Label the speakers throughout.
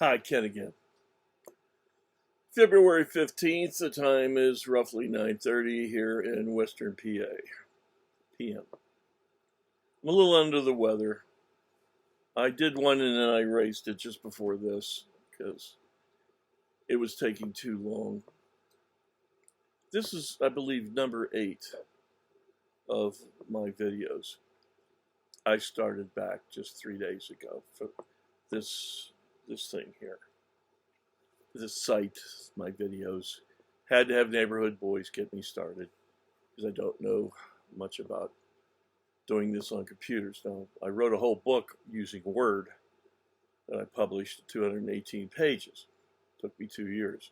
Speaker 1: Hi, Ken again. February 15th, the time is roughly 9:30 here in Western PA, PM. I'm a little under the weather. I did one and then I erased it just before this because it was taking too long. This is, I believe, number 8 of my videos. I started back just 3 days ago for this thing here. This site, my videos. Had to have neighborhood boys get me started because I don't know much about doing this on computers. Now, I wrote a whole book using Word that I published 218 pages. It took me 2 years.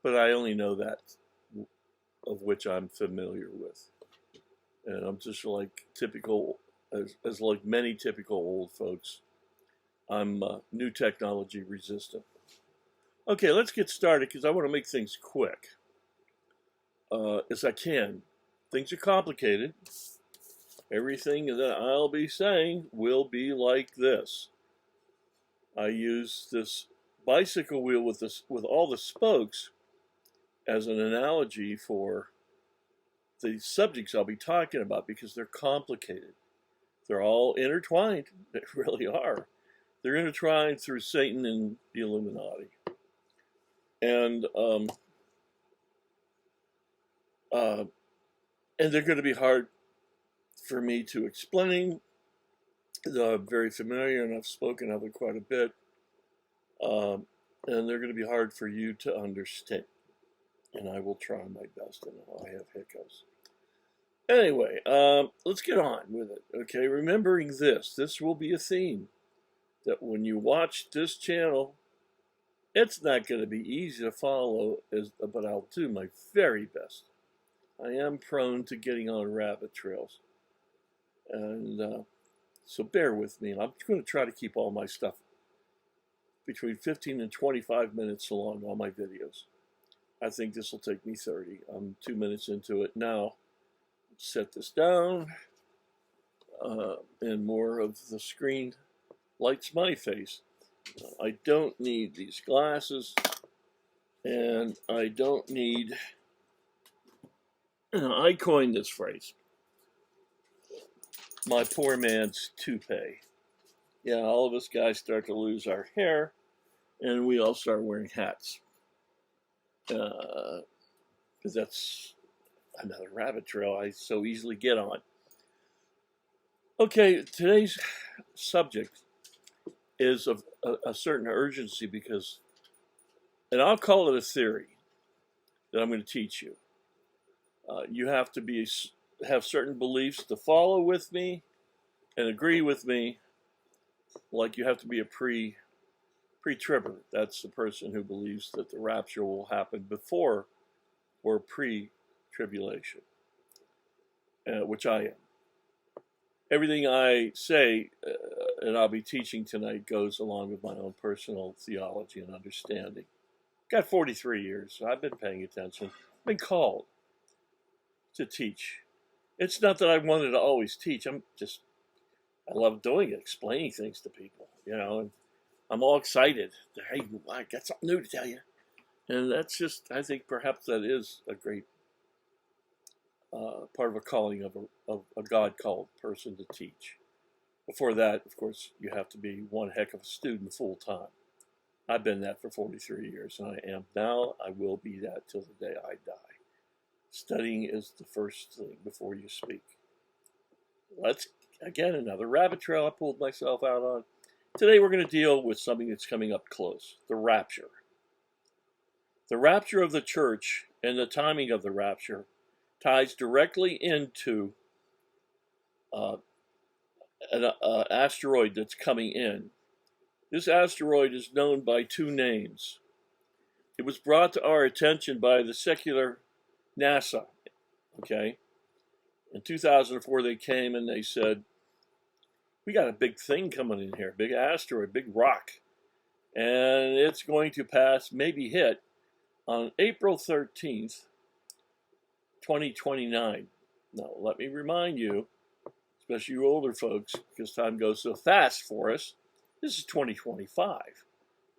Speaker 1: But I only know that of which I'm familiar with. And I'm just like typical, as like many typical old folks, I'm new technology resistant. Okay, let's get started because I want to make things quick as I can. Things are complicated. Everything that I'll be saying will be like this. I use this bicycle wheel with all the spokes as an analogy for the subjects I'll be talking about because they're complicated. They're all intertwined. They really are. They're intertwined through Satan and the Illuminati. And they're going to be hard for me to explain. I'm very familiar and I've spoken of it quite a bit. And they're going to be hard for you to understand. And I will try my best, and I have hiccups. Anyway, let's get on with it. Okay, remembering this will be a theme that when you watch this channel, it's not going to be easy to follow, but I'll do my very best. I am prone to getting on rabbit trails. And so bear with me. I'm going to try to keep all my stuff between 15 and 25 minutes long, all my videos. I think this will take me 30. I'm 2 minutes into it now. Set this down. And more of the screen lights my face. I don't need these glasses, and I don't need, I coined this phrase, my poor man's toupee. Yeah, all of us guys start to lose our hair, and we all start wearing hats. Because that's another rabbit trail I so easily get on. Okay, today's subject is of a certain urgency because, and I'll call it a theory that I'm going to teach you. You have to have certain beliefs to follow with me and agree with me, like you have to be a pre-tribber. That's the person who believes that the rapture will happen before or pre-tribulation, which I am. Everything I say, and I'll be teaching tonight, goes along with my own personal theology and understanding. Got 43 years, so I've been paying attention. I've been called to teach. It's not that I wanted to always teach. I love doing it, explaining things to people, and I'm all excited. Hey, I got something new to tell you. And that's just, I think perhaps that is a great part of a calling of a God-called person to teach. Before that, of course, you have to be one heck of a student full-time. I've been that for 43 years, and I am now. I will be that till the day I die. Studying is the first thing before you speak. Let's, again, another rabbit trail I pulled myself out on. Today we're going to deal with something that's coming up close, the rapture. The rapture of the church and the timing of the rapture ties directly into an asteroid that's coming in. This asteroid is known by 2 names. It was brought to our attention by the secular NASA, okay? In 2004, they came and they said, we got a big thing coming in here, big asteroid, big rock, and it's going to pass, maybe hit, on April 13th, 2029. Now, let me remind you, especially you older folks, because time goes so fast for us, this is 2025.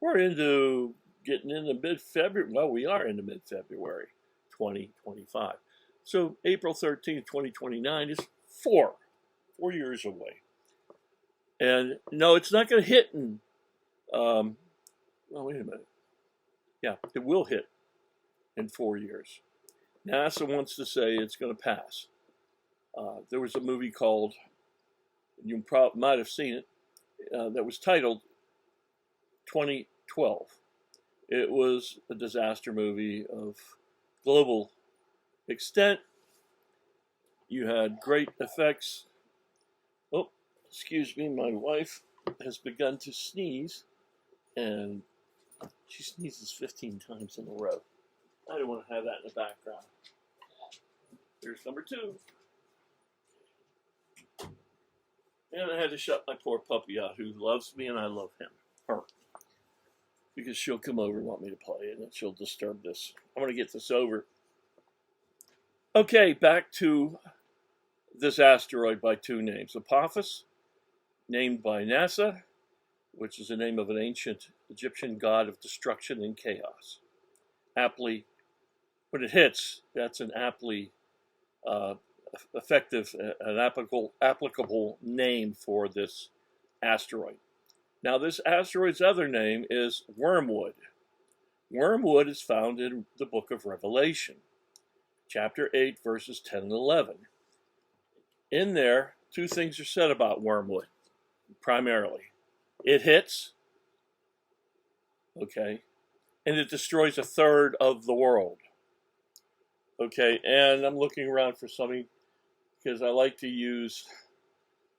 Speaker 1: we're into getting into mid-February. Well, we are into mid-February 2025. So April 13th, 2029 is 4 years away. And no, it's not going to hit in, well, wait a minute. Yeah, it will hit in 4 years. NASA wants to say it's going to pass. There was a movie called, you might have seen it, that was titled 2012. It was a disaster movie of global extent. You had great effects. Oh, excuse me, my wife has begun to sneeze, and she sneezes 15 times in a row. I don't want to have that in the background. Here's number 2. And I had to shut my poor puppy out, who loves me and I love him. Her. Because she'll come over and want me to play, and she'll disturb this. I want to get this over. Okay, back to this asteroid by 2 names. Apophis, named by NASA, which is the name of an ancient Egyptian god of destruction and chaos. Aptly, when it hits, that's an aptly effective, an applicable name for this asteroid. Now, this asteroid's other name is Wormwood. Wormwood is found in the book of Revelation, chapter 8, verses 10 and 11. In there, 2 things are said about Wormwood, primarily. It hits, okay, and it destroys 1/3 of the world. Okay, and I'm looking around for something because I like to use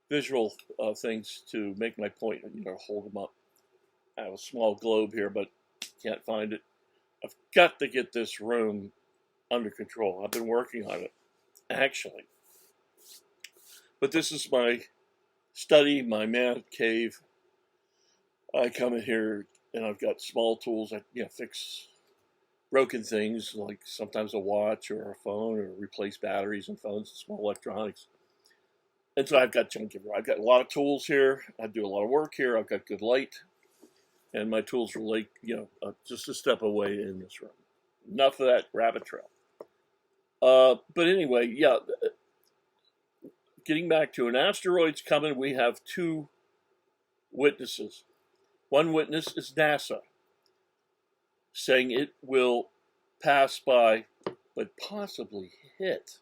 Speaker 1: visual things to make my point, hold them up. I have a small globe here, but can't find it. I've got to get this room under control. I've been working on it, actually. But this is my study, my man cave. I come in here and I've got small tools. I fix broken things, like sometimes a watch or a phone, or replace batteries and phones and small electronics. And so I've got junk everywhere. I've got a lot of tools here. I do a lot of work here. I've got good light. And my tools are like, just a step away in this room. Enough of that rabbit trail. But anyway, yeah. Getting back to an asteroid's coming, we have 2 witnesses. One witness is NASA, saying it will pass by, but possibly hit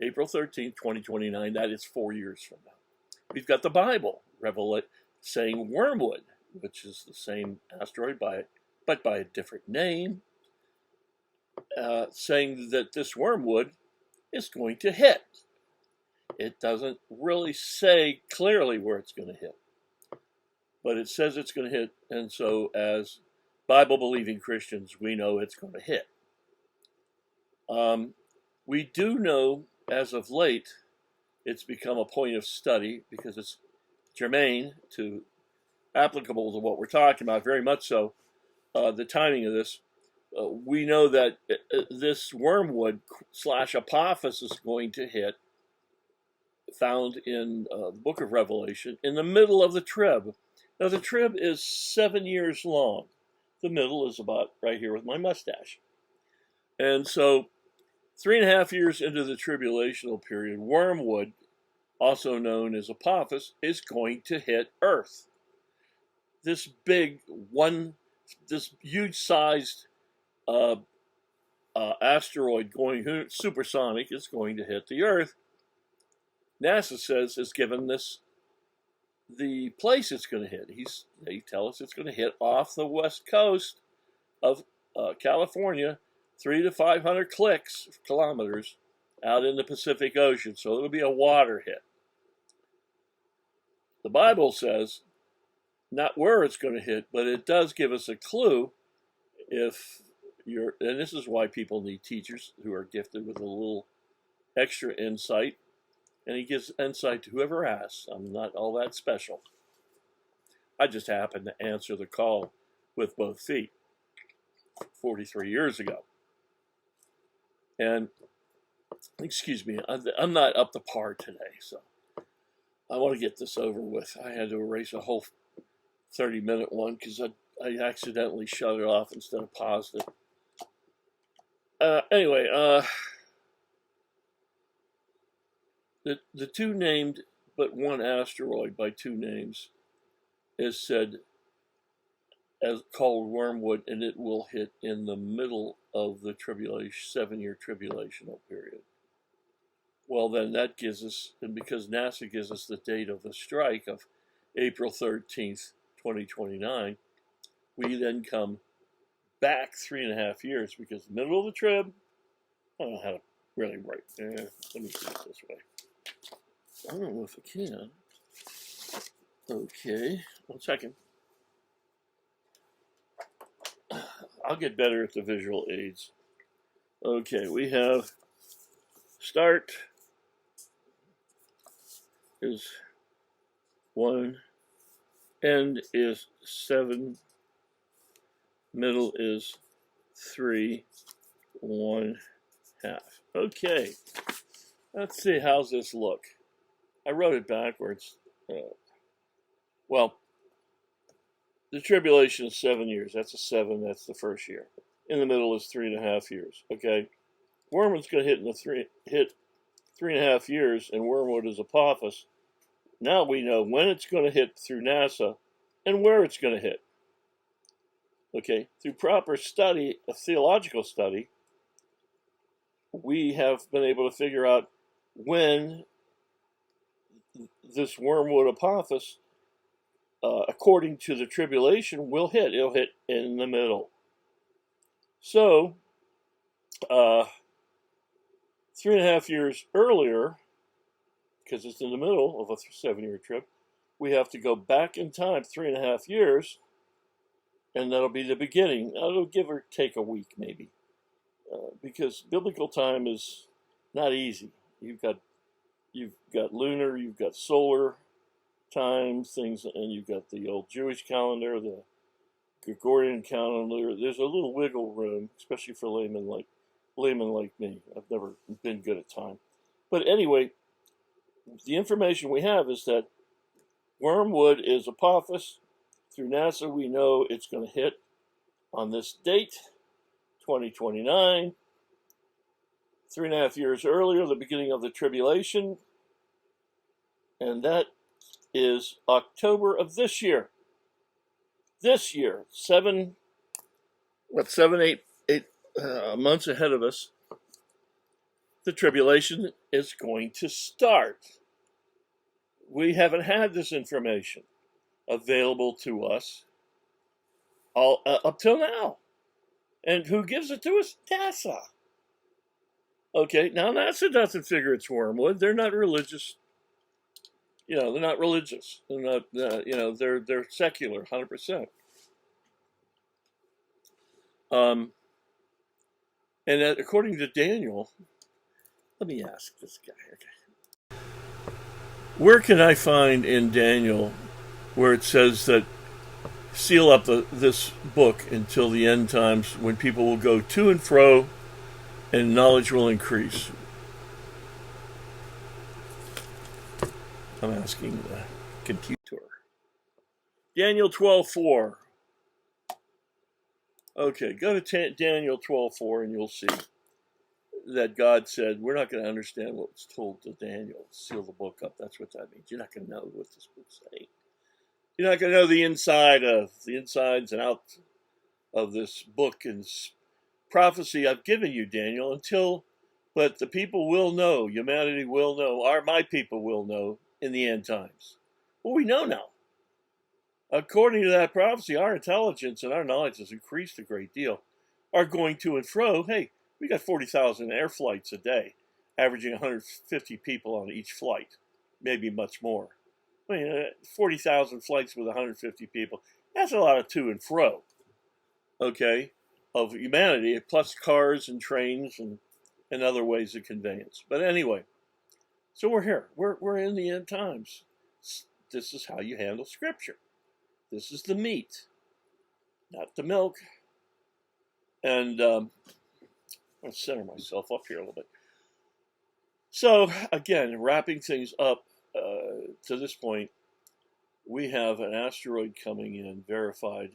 Speaker 1: April 13th, 2029. That is 4 years from now. We've got the Bible, saying Wormwood, which is the same asteroid, but by a different name, saying that this Wormwood is going to hit. It doesn't really say clearly where it's going to hit, but it says it's going to hit, and so as Bible-believing Christians, we know it's going to hit. We do know, as of late, it's become a point of study because it's germane to, applicable to what we're talking about, very much so, the timing of this. We know that this Wormwood / Apophis is going to hit, found in the book of Revelation, in the middle of the Trib. Now, the Trib is 7 years long. The middle is about right here with my mustache. And so 3.5 years into the tribulational period, Wormwood, also known as Apophis, is going to hit Earth. This huge-sized asteroid going supersonic is going to hit the Earth. NASA says is given this the place it's going to hit. They tell us it's going to hit off the west coast of California, 300 to 500 kilometers out in the Pacific Ocean. So it'll be a water hit. The Bible says not where it's going to hit, but it does give us a clue if you're, and this is why people need teachers who are gifted with a little extra insight. And he gives insight to whoever asks. I'm not all that special. I just happened to answer the call with both feet 43 years ago. And, excuse me, I'm not up to par today, so I want to get this over with. I had to erase a whole 30-minute one because I I accidentally shut it off instead of paused it. Anyway, the two named but one asteroid by two names is said as called Wormwood, and it will hit in the middle of the 7-year tribulational period. Well, then that gives us, and because NASA gives us the date of the strike of April 13th, 2029, we then come back 3.5 years, because the middle of the trib, I don't know how to really write. Let me do it this way. I don't know if I can. Okay, 1 second. I'll get better at the visual aids. Okay, we have start is 1, end is 7, middle is 3, 1/2. Okay, let's see, how's this look? I wrote it backwards. Well, the tribulation is 7 years. That's a 7. That's the first year. In the middle is 3.5 years. Okay, Wormwood's going to hit 3.5 years, and Wormwood is Apophis. Now we know when it's going to hit through NASA and where it's going to hit. Okay, through proper study, a theological study, we have been able to figure out when this Wormwood Apophis, according to the tribulation, will hit. It'll hit in the middle. So, 3.5 years earlier, because it's in the middle of a 7-year trip, we have to go back in time 3.5 years, and that'll be the beginning. It'll give or take a week, maybe, because biblical time is not easy. You've got lunar, you've got solar time things, and you've got the old Jewish calendar, the Gregorian calendar. There's a little wiggle room, especially for laymen like me. I've never been good at time, but anyway, the information we have is that Wormwood is Apophis. Through NASA, we know it's going to hit on this date, 2029. 3.5 years earlier, the beginning of the tribulation, and that is October of this year. This year, 7, 8 months ahead of us, the tribulation is going to start. We haven't had this information available to us all up till now. And who gives it to us? NASA. Okay, now NASA doesn't figure it's Wormwood. They're not religious. They're not religious. They're not, they're secular, 100%. And according to Daniel, let me ask this guy. Okay. Where can I find in Daniel where it says that seal up this book until the end times, when people will go to and fro and knowledge will increase? I'm asking the computer. Daniel 12:4. Okay, go to Daniel 12:4 and you'll see that God said, we're not going to understand what was told to Daniel. Seal the book up. That's what that means. You're not going to know what this book's saying. You're not going to know the insides and outs of this book and prophecy I've given you, Daniel, but the people will know, humanity will know, my people will know in the end times. Well, we know now. According to that prophecy, our intelligence and our knowledge has increased a great deal. Our going to and fro, hey, we got 40,000 air flights a day, averaging 150 people on each flight, maybe much more. 40,000 flights with 150 people, that's a lot of to and fro, okay, of humanity, plus cars and trains and other ways of conveyance. But anyway, so we're here. We're in the end times. This is how you handle Scripture. This is the meat, not the milk. And I'm going to center myself up here a little bit. So, again, wrapping things up to this point, we have an asteroid coming in, verified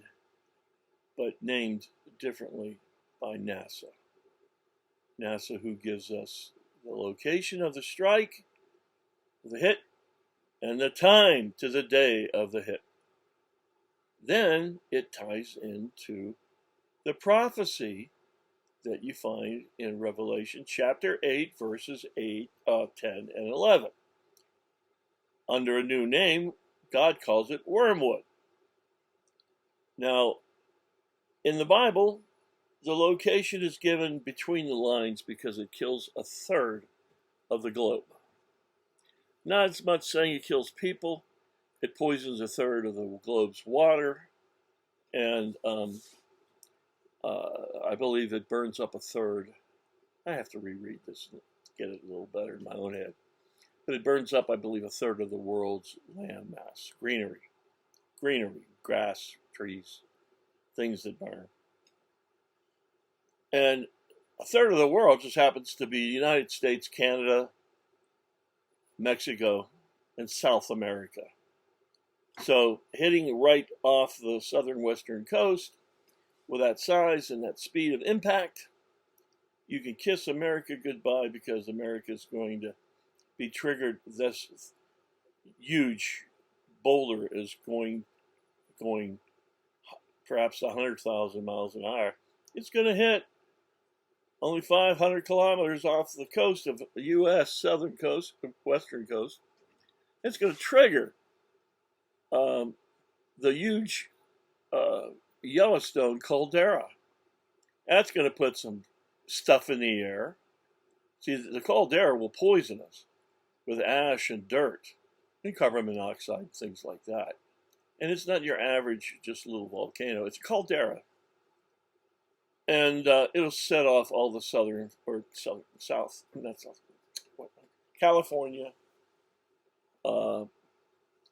Speaker 1: but named differently by NASA. NASA, who gives us the location of the strike, the hit, and the time to the day of the hit. Then it ties into the prophecy that you find in Revelation chapter 8, verses 10, and 11. Under a new name, God calls it Wormwood. Now, in the Bible, the location is given between the lines because it kills a third of the globe. Not as much saying it kills people, it poisons a third of the globe's water, and I believe it burns up a third. I have to reread this and get it a little better in my own head. But it burns up, I believe, a third of the world's land mass. Greenery, grass, trees, things that burn. And a third of the world just happens to be the United States, Canada, Mexico, and South America. So hitting right off the southern western coast with that size and that speed of impact, you can kiss America goodbye, because America is going to be triggered. This huge boulder is going perhaps 100,000 miles an hour. It's going to hit only 500 kilometers off the coast of the U.S. southern coast, western coast. It's going to trigger the huge Yellowstone caldera. That's going to put some stuff in the air. See, the caldera will poison us with ash and dirt and carbon monoxide, things like that. And it's not your average just little volcano. It's a caldera. And it'll set off all the California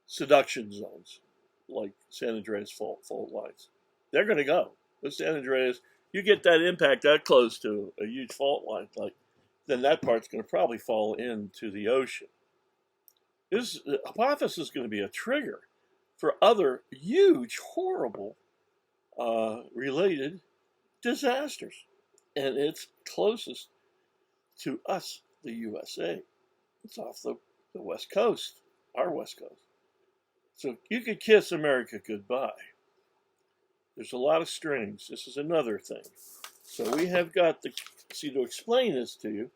Speaker 1: seduction zones, like San Andreas fault lines. They're going to go. The San Andreas, you get that impact that close to a huge fault line, then that part's going to probably fall into the ocean. Apophis is going to be a trigger for other huge, horrible, related disasters. And it's closest to us, the USA. It's off the West Coast, our West Coast. So you could kiss America goodbye. There's a lot of strings. This is another thing. So we have got to explain this to you,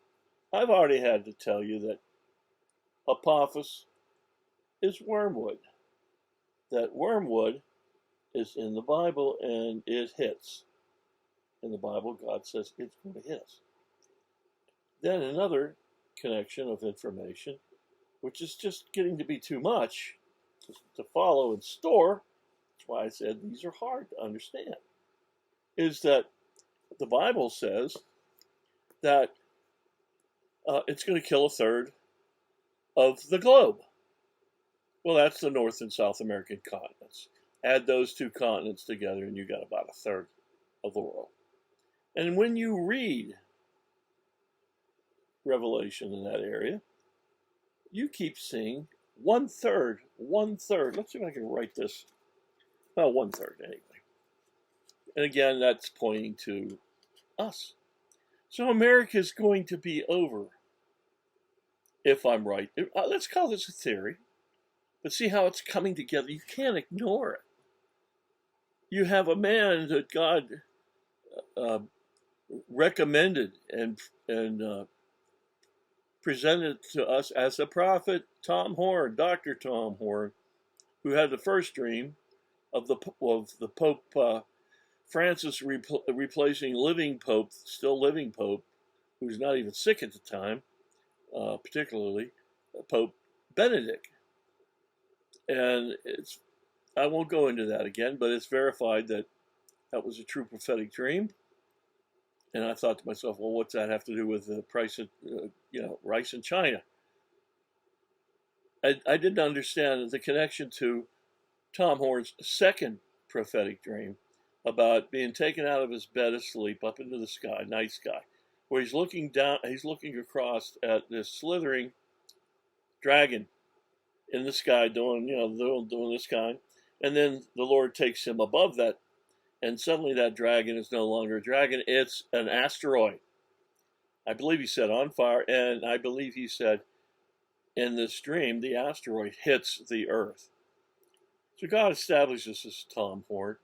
Speaker 1: I've already had to tell you that Apophis is wormwood. That wormwood is in the Bible, and it hits. In the Bible, God says it's going to hit us. Then another connection of information, which is just getting to be too much to follow and store, that's why I said these are hard to understand, is that the Bible says that it's going to kill a third of the globe. Well, that's the North and South American continents. Add those two continents together, and you got about a third of the world. And when you read Revelation in that area, you keep seeing one third. Let's see if I can write this. Well, 1/3 anyway. And again, that's pointing to us. So America is going to be over, if I'm right. Let's call this a theory. But see how it's coming together. You can't ignore it. You have a man that God recommended and presented to us as a prophet, Dr. Tom Horn, who had the first dream of the Pope Francis replacing still living Pope, who's not even sick at the time, particularly Pope Benedict. And I won't go into that again, but it's verified that was a true prophetic dream. And I thought to myself, well, what's that have to do with the price of rice in China? I didn't understand the connection to Tom Horn's second prophetic dream about being taken out of his bed of sleep up into the sky, night sky, where he's looking down, he's looking across at this slithering dragon in the sky doing this kind, and then the Lord takes him above that and suddenly that dragon is no longer a dragon, it's an asteroid. I believe he said on fire, and I believe he said in this dream, the asteroid hits the earth. So God establishes this Tom Horn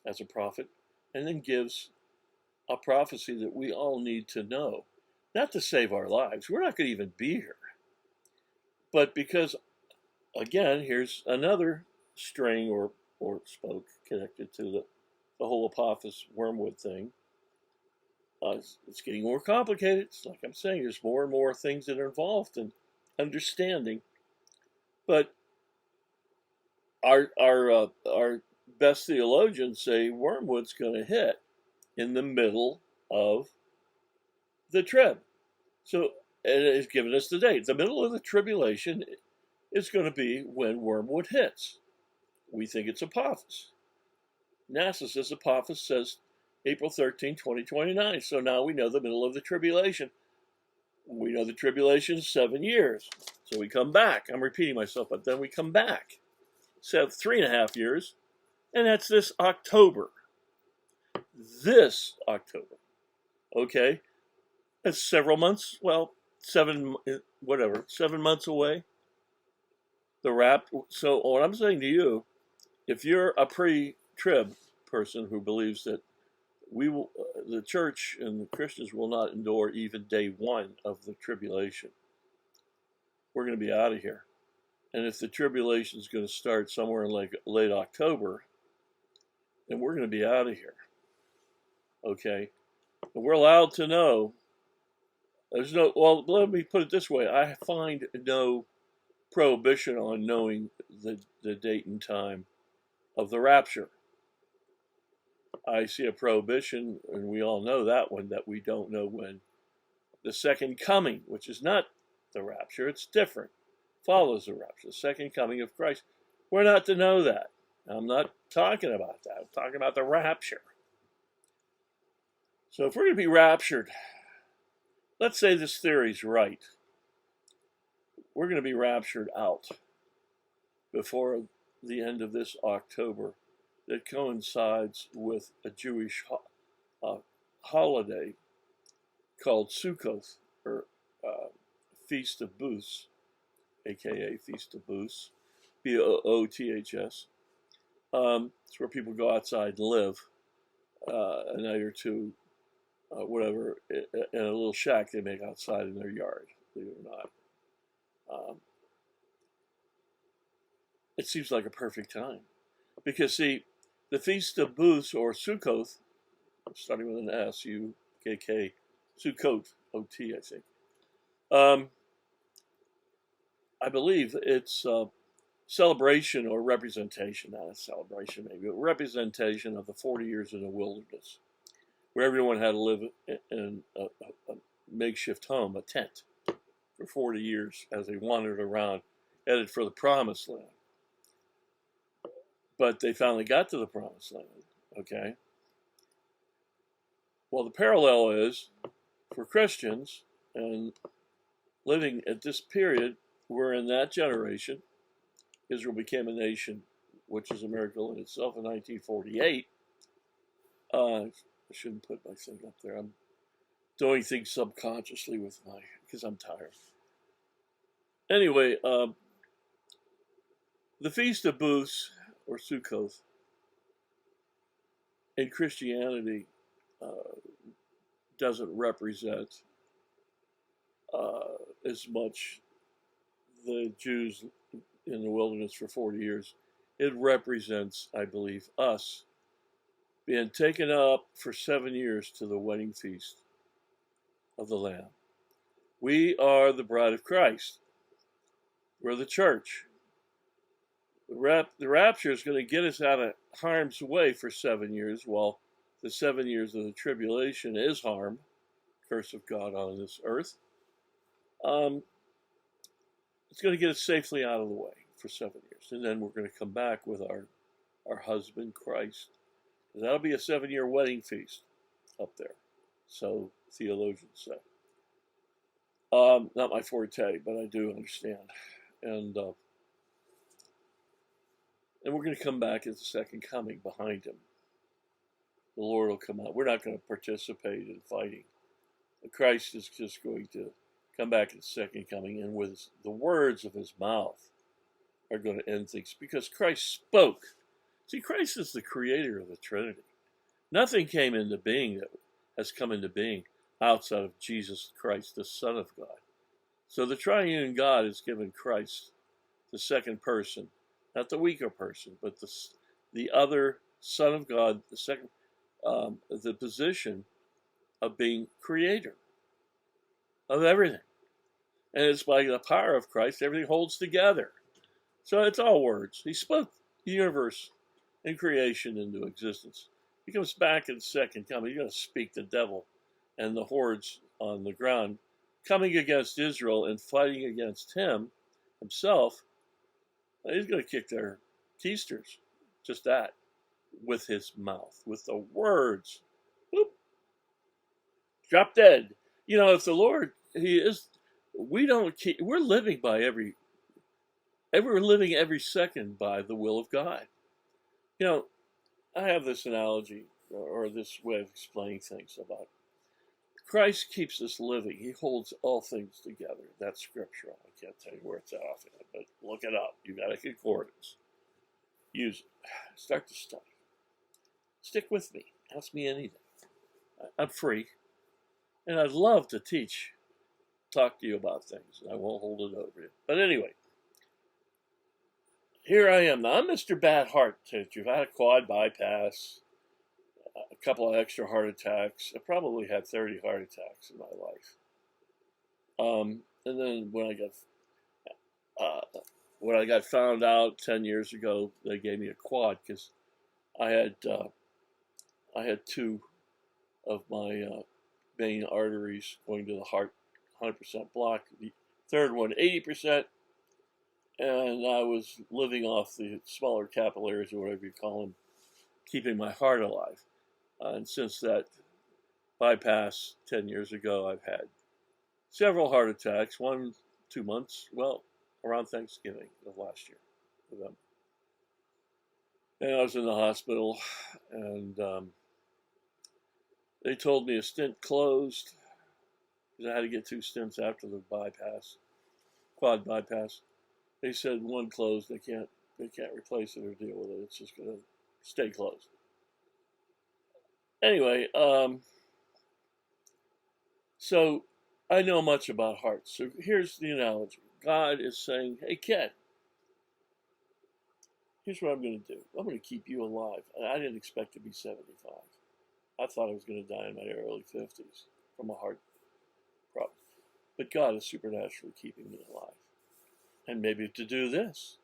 Speaker 1: as a prophet, and then gives a prophecy that we all need to know. Not to save our lives. We're not going to even be here. But because, again, here's another string or spoke connected to the whole Apophis Wormwood thing. It's getting more complicated. It's like I'm saying, there's more and more things that are involved in understanding. But our best theologians say Wormwood's going to hit in the middle of the Trib. So it has given us the date. The middle of the tribulation is going to be when Wormwood hits. We think it's Apophis. NASA says Apophis says April 13, 2029. So now we know the middle of the tribulation. We know the tribulation is 7 years. So we come back. I'm repeating myself, but then we come back. So 3.5 years. And that's this October. This October. Okay? That's several months. Well, 7 months away. So what I'm saying to you, if you're a pre-trib person who believes that the church and the Christians will not endure even day 1 of the tribulation, we're going to be out of here. And if the tribulation is going to start somewhere in late October, then we're going to be out of here. Okay? And we're allowed to know. Let me put it this way. I find no prohibition on knowing the date and time of the rapture. I see a prohibition, and we all know that one, that we don't know when the second coming, which is not the rapture, it's different, follows the rapture, the second coming of Christ. We're not to know that. I'm not talking about that. I'm talking about the rapture. So if we're going to be raptured, let's say this theory's right. We're going to be raptured out before the end of this October that coincides with a Jewish holiday called Sukkot, or Feast of Booths, aka Feast of Booths, Booths. It's where people go outside and live a night or two, whatever, in a little shack they make outside in their yard, believe it or not. It seems like a perfect time. Because, see, the Feast of Booths, or Sukkot, starting with an S, U-K-K, Sukkot, O-T, I think. I believe it's celebration or representation, not a celebration maybe, but representation of the 40 years in the wilderness, where everyone had to live in a makeshift home, a tent, for 40 years as they wandered around, headed for the promised land. But they finally got to the promised land, okay? Well, the parallel is, for Christians, and living at this period, we're in that generation. Israel became a nation, which is a miracle in itself, in 1948. I shouldn't put my thing up there. I'm doing things subconsciously because I'm tired. Anyway, the Feast of Booths, or Sukkot, in Christianity doesn't represent as much the Jews in the wilderness for 40 years. It represents, I believe, us being taken up for 7 years to the wedding feast of the Lamb. We are the bride of Christ. We're the church. The rapture is going to get us out of harm's way for 7 years, while the 7 years of the tribulation is harm, curse of God on this earth. It's going to get us safely out of the way for 7 years. And then we're going to come back with our husband, Christ. That'll be a 7-year wedding feast up there. So theologians say. Not my forte, but I do understand. And we're going to come back as the second coming behind him. the Lord will come out. We're not going to participate in fighting. Christ is just going to come back at the second coming, and with the words of his mouth are going to end things, because Christ spoke. See, Christ is the creator of the Trinity. Nothing came into being that has come into being outside of Jesus Christ, the Son of God. So the triune God has given Christ, the second person, not the weaker person, but the other Son of God, the second, the position of being creator of everything. And it's by the power of Christ, everything holds together. So it's all words. He spoke the universe and creation into existence. He comes back in the second coming. He's going to speak the devil and the hordes on the ground coming against Israel and fighting against himself. He's going to kick their keisters. Just that. With his mouth. With the words. Whoop. Drop dead. You know, if the Lord, he is, we're living by we're living every second by the will of God. You know, I have this analogy or this way of explaining things about Christ keeps us living. He holds all things together. That's scriptural. I can't tell you where it's at offhand, but look it up. You got a concordance. Use it. Start to study. Stick with me. Ask me anything. I'm free. And I'd love to talk to you about things. I won't hold it over you. But anyway, here I am. Now, I'm Mr. Bad Heart. You've had a quad bypass, a couple of extra heart attacks. I probably had 30 heart attacks in my life. And then when I got found out 10 years ago, they gave me a quad because I had two of my main arteries going to the heart 100% blocked. The third one 80%. And I was living off the smaller capillaries, or whatever you call them, keeping my heart alive. And since that bypass 10 years ago, I've had several heart attacks, 2 months, well, around Thanksgiving of last year, November. And I was in the hospital, and they told me a stent closed, because I had to get 2 stents after the bypass, quad bypass. They said one closed, they can't replace it or deal with it. It's just going to stay closed. Anyway, so I know much about hearts. So here's the analogy. God is saying, hey, kid, here's what I'm going to do. I'm going to keep you alive. And I didn't expect to be 75. I thought I was going to die in my early 50s from a heart problem. But God is supernaturally keeping me alive. And maybe to do this.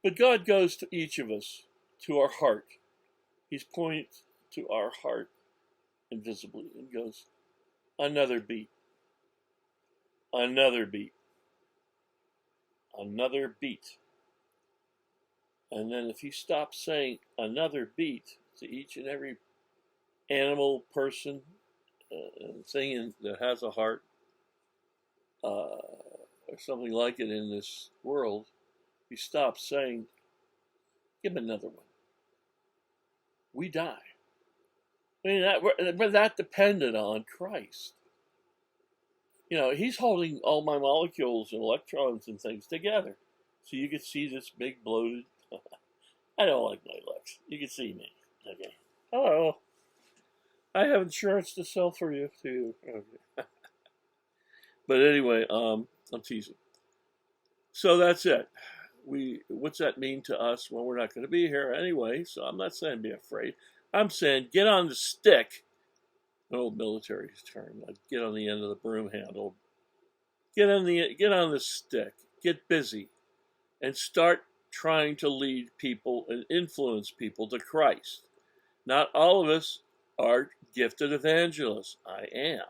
Speaker 1: But God goes to each of us, to our heart. He's pointing to our heart invisibly and goes, another beat. Another beat. Another beat. And then if he stops saying another beat to each and every animal, person, thing that has a heart, or something like it in this world, he stops saying, give him another one. We die. I mean, we're that dependent on Christ. You know, he's holding all my molecules and electrons and things together. So you can see this big bloated, I don't like my legs. You can see me. Okay. Hello. I have insurance to sell for you too. Okay. But anyway, I'm teasing. So that's it. What's that mean to us? Well, we're not going to be here anyway, so I'm not saying be afraid. I'm saying get on the stick. An old military term, like get on the end of the broom handle. Get on the stick. Get busy, and start trying to lead people and influence people to Christ. Not all of us are gifted evangelists. I am.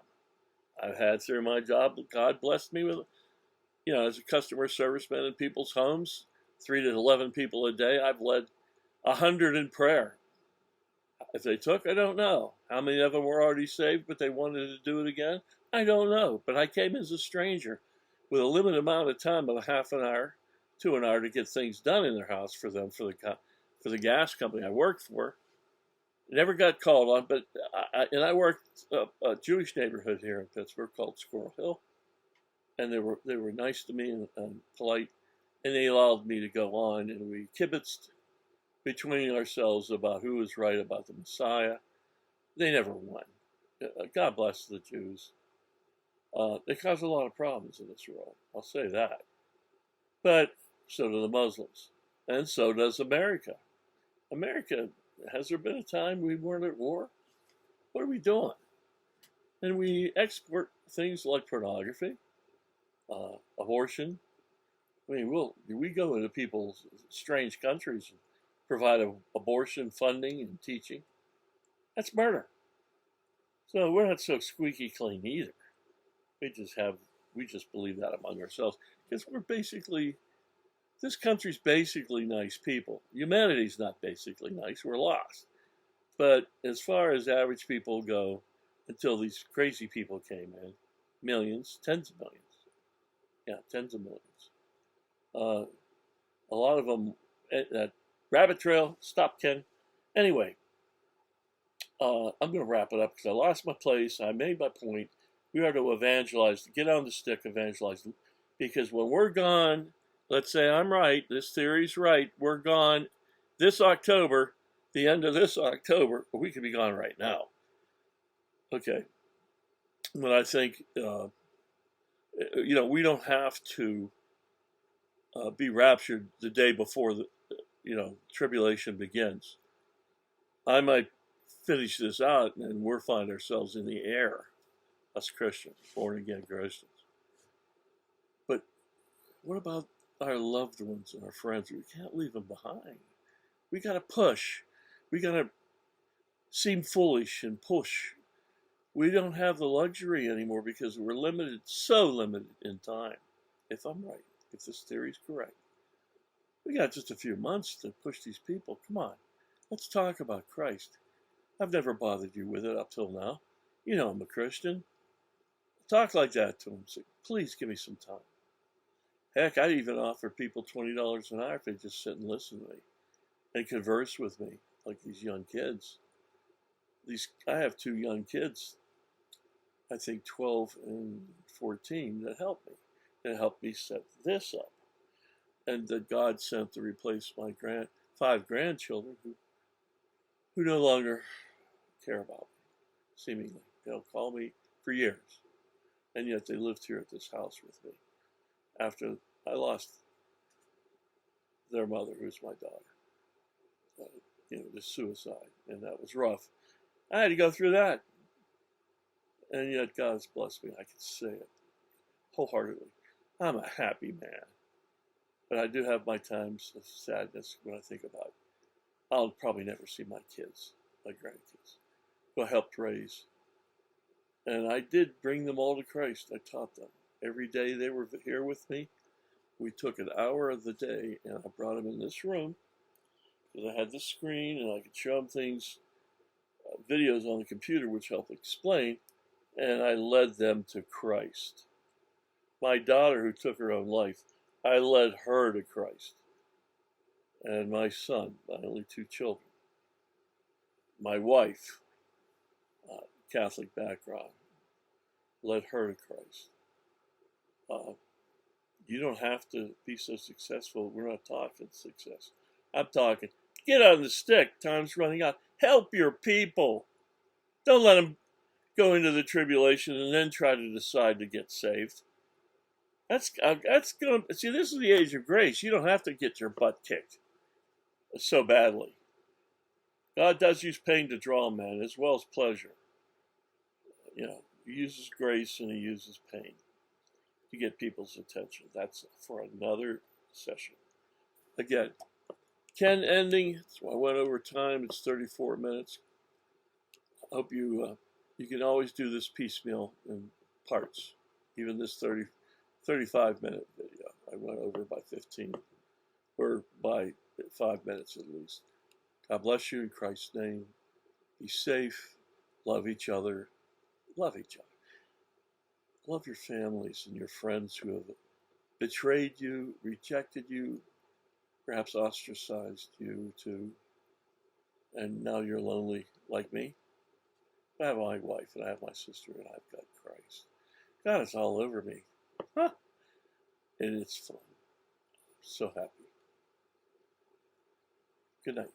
Speaker 1: I've had through my job, God blessed me with, as a customer serviceman in people's homes, 3 to 11 people a day. I've led 100 in prayer. If they took, I don't know. How many of them were already saved, but they wanted to do it again? I don't know. But I came as a stranger with a limited amount of time of a half an hour to an hour to get things done in their house for them, for the gas company I worked for. Never got called on, but I worked a Jewish neighborhood here in Pittsburgh called Squirrel Hill, and they were nice to me and polite, and they allowed me to go on, and we kibitzed between ourselves about who was right about the Messiah. They never won. God bless the Jews. They cause a lot of problems in this world. I'll say that. But so do the Muslims, and so does America. America, has there been a time we weren't at war? What are we doing? And we export things like pornography, abortion. I mean, we go into people's strange countries and provide abortion funding and teaching. That's murder. So we're not so squeaky clean either. We just believe that among ourselves because this country's basically nice people. Humanity's not basically nice. We're lost. But as far as average people go, until these crazy people came in, millions, tens of millions. Yeah, tens of millions. A lot of them, that rabbit trail, stop, Ken. Anyway, I'm going to wrap it up because I lost my place. I made my point. We are to evangelize, get on the stick, evangelize. Because when we're gone, let's say I'm right, this theory's right, we're gone this October, the end of this October, we could be gone right now. Okay. But I think, we don't have to be raptured the day before the, tribulation begins. I might finish this out and we'll find ourselves in the air, us Christians, born again Christians. But what about our loved ones and our friends? We can't leave them behind. We got to push. We got to seem foolish and push. We don't have the luxury anymore because we're limited, so limited in time. If I'm right, if this theory is correct, we got just a few months to push these people. Come on, let's talk about Christ. I've never bothered you with it up till now. You know I'm a Christian. Talk like that to them. Say, please give me some time. Heck, I even offer people $20 an hour if they just sit and listen to me and converse with me like these young kids. I have two young kids, I think 12 and 14, that helped me. That helped me set this up. And that God sent to replace my 5 grandchildren who no longer care about me, seemingly. They'll call me for years. And yet they lived here at this house with me after I lost their mother, who's my daughter, to suicide. And that was rough. I had to go through that. And yet God's blessed me. I can say it wholeheartedly. I'm a happy man. But I do have my times of sadness when I think about it. I'll probably never see my kids, my grandkids, who I helped raise. And I did bring them all to Christ. I taught them. Every day they were here with me. We took an hour of the day, and I brought them in this room because I had the screen, and I could show them things, videos on the computer, which helped explain, and I led them to Christ. My daughter, who took her own life, I led her to Christ. And my son, my only 2 children. My wife, Catholic background, led her to Christ. You don't have to be so successful. We're not talking success. I'm talking, get on the stick. Time's running out. Help your people. Don't let them go into the tribulation and then try to decide to get saved. That's going to, see, this is the age of grace. You don't have to get your butt kicked so badly. God does use pain to draw man as well as pleasure. He uses grace and he uses pain to get people's attention. That's for another session. Again, Ken ending. So I went over time. It's 34 minutes. I hope you can always do this piecemeal in parts. Even this 35-minute video, I went over by 15 or by 5 minutes at least. God bless you in Christ's name. Be safe. Love each other. Love each other. Love your families and your friends who have betrayed you, rejected you, perhaps ostracized you too. and now you're lonely like me. I have my wife, and I have my sister, and I've got Christ. God is all over me. Huh. And it's fun. So happy. Good night.